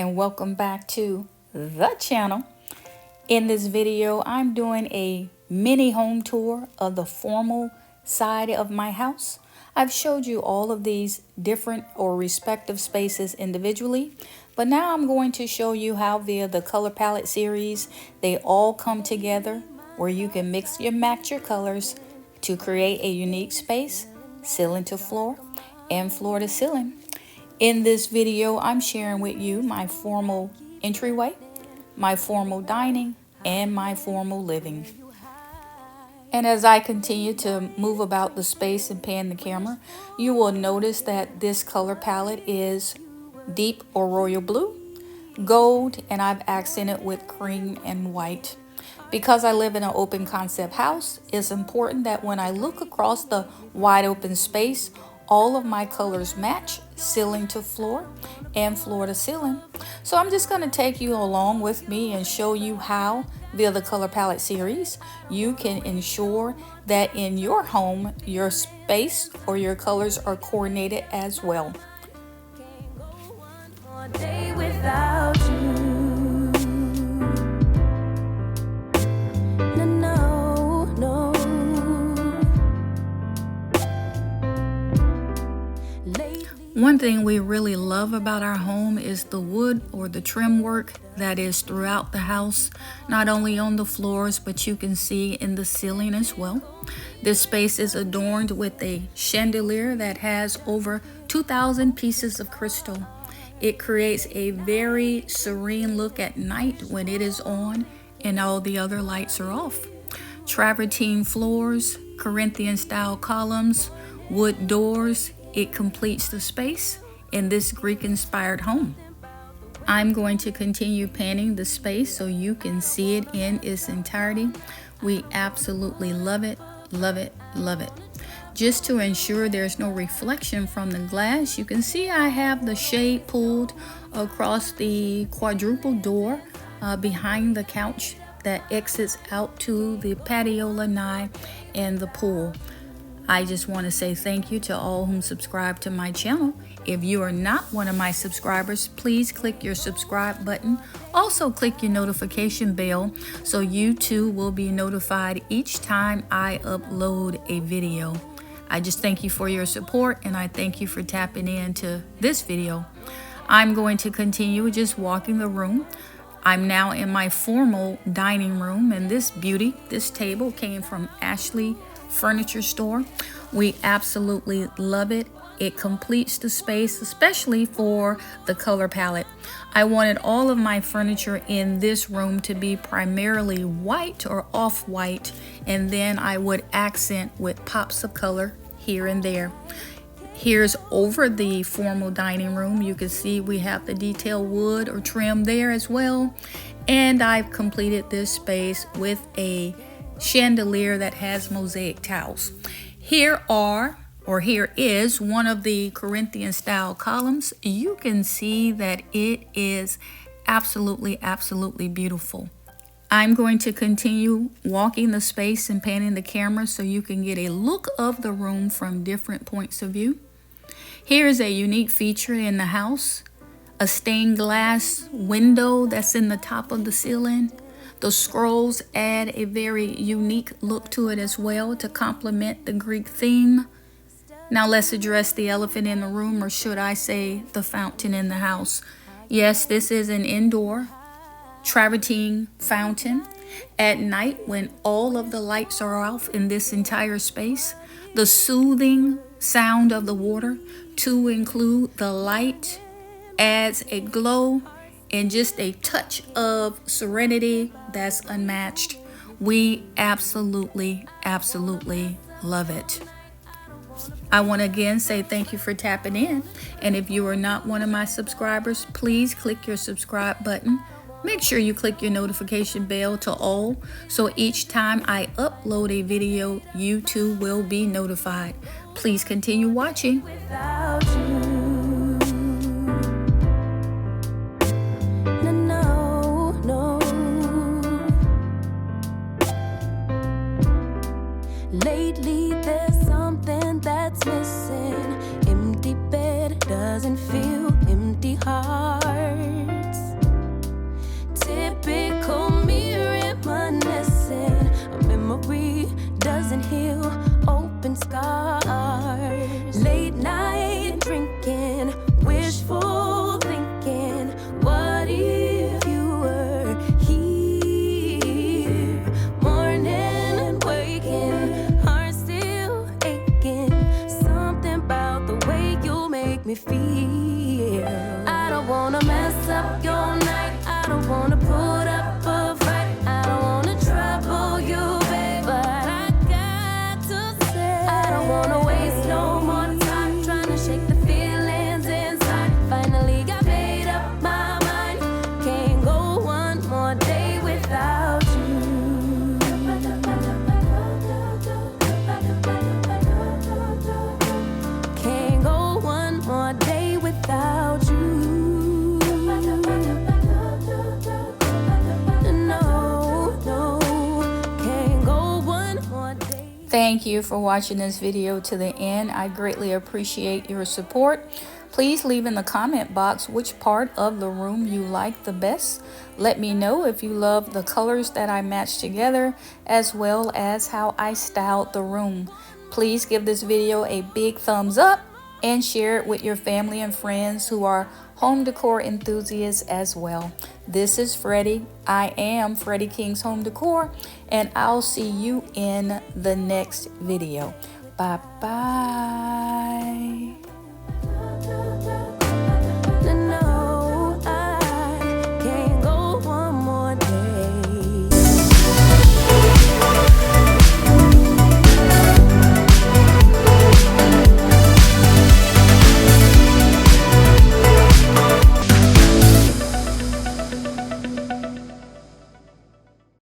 and welcome back to the channel. In this video, I'm doing a mini home tour of the formal side of my house. I've showed you all of these different or respective spaces individually, but now I'm going to show you how via the color palette series, they all come together where you can mix and match your colors to create a unique space, ceiling to floor and floor to ceiling. In this video, I'm sharing with you my formal entryway, my formal dining, and my formal living. And as I continue to move about the space and pan the camera, you will notice that this color palette is deep or royal blue, gold, and I've accented with cream and white. Because I live in an open concept house, it's important that when I look across the wide open space, all of my colors match, ceiling to floor and floor to ceiling. So I'm just going to take you along with me and show you how, via the color palette series, you can ensure that in your home, your space or your colors are coordinated as well. One thing we really love about our home is the wood or the trim work that is throughout the house, not only on the floors, but you can see in the ceiling as well. This space is adorned with a chandelier that has over 2,000 pieces of crystal. It creates a very serene look at night when it is on and all the other lights are off. Travertine floors, Corinthian style columns, wood doors. It completes the space in this Greek-inspired home. I'm going to continue panning the space so you can see it in its entirety. We absolutely love it, love it, love it. Just to ensure there's no reflection from the glass, you can see I have the shade pulled across the quadruple door behind the couch that exits out to the patio lanai and the pool. I just want to say thank you to all whom subscribe to my channel. If you are not one of my subscribers, please click your subscribe button. Also click your notification bell so you too will be notified each time I upload a video. I just thank you for your support and I thank you for tapping into this video. I'm going to continue just walking the room. I'm now in my formal dining room, and this beauty, this table came from Ashley Furniture Store. We absolutely love it. It completes the space, especially for the color palette. I wanted all of my furniture in this room to be primarily white or off-white, and then I would accent with pops of color here and there. Here's over the formal dining room. You can see we have the detail wood or trim there as well. And I've completed this space with a chandelier that has mosaic tiles. Here is one of the Corinthian style columns. You can see that it is absolutely beautiful. I'm going to continue walking the space and panning the camera so you can get a look of the room from different points of view. Here is a unique feature in the house, a stained glass window that's in the top of the ceiling. The scrolls add a very unique look to it as well to complement the Greek theme. Now let's address the elephant in the room, or should I say the fountain in the house. Yes, this is an indoor travertine fountain. At night, when all of the lights are off in this entire space, the soothing sound of the water to include the light adds a glow and just a touch of serenity that's unmatched. We absolutely love it. I want to again say thank you for tapping in. And if you are not one of my subscribers, please click your subscribe button. Make sure you click your notification bell to all, so each time I upload a video, you too will be notified. Please continue watching. Lately there's something that's missing. Empty bed doesn't feel empty hearts. Thank you for watching this video to the end. I greatly appreciate your support. Please leave in the comment box which part of the room you like the best. Let me know if you love the colors that I matched together, as well as how I styled the room. Please give this video a big thumbs up and share it with your family and friends who are home decor enthusiasts as well. This is Freddie. I am Freddie King's Home Decor, and I'll see you in the next video. Bye bye.